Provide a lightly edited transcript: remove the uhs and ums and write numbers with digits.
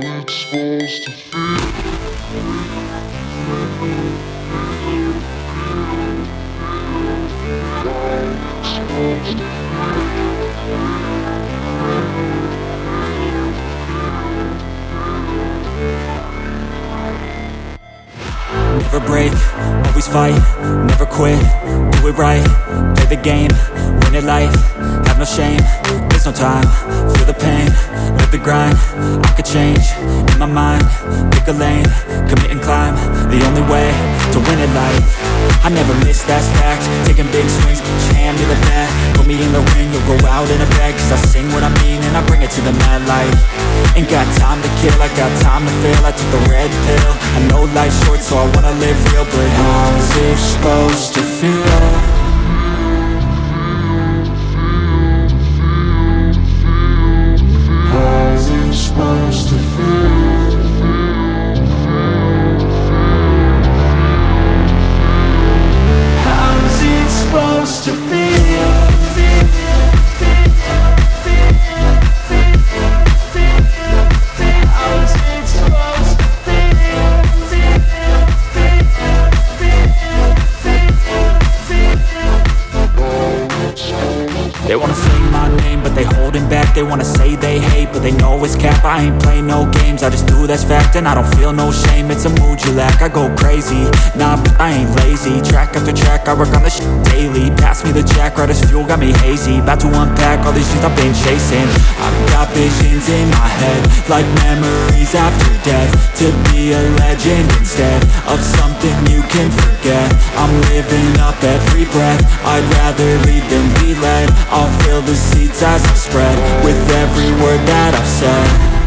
it's supposed to feel. Never break, always fight, never quit, do it right, play the game, win it life, have no shame, there's no time, feel the pain, live the grind, I could change, in my mind, pick a lane, commit and climb, the only way to win it life. I never miss, that's fact, taking big swings, hand me the bat, put me in the ring, you'll go out in a bag, cause I sing what I mean and I bring it to the mad light. Ain't got time to kill, I got time to feel, I took the red pill, I know life's short so I wanna live real, but how's it supposed to feel? How's it supposed to feel? How's it supposed to feel? They wanna say my name, but they holding back. They wanna say they hate, but they know it's cap. I ain't play no games, I just do that's fact. And I don't feel no shame, it's a mood you lack. I go crazy, nah, but I ain't lazy. Track after track, I work on this shit daily. Pass me the jack, right as fuel, got me hazy. About to unpack all these shit I've been chasing. I've got visions in my head, like memories after death. To be a legend instead of something you can forget. I'm living up every breath, I'd rather lead than be led. I'll fill the seats as I spread with every word that I've said.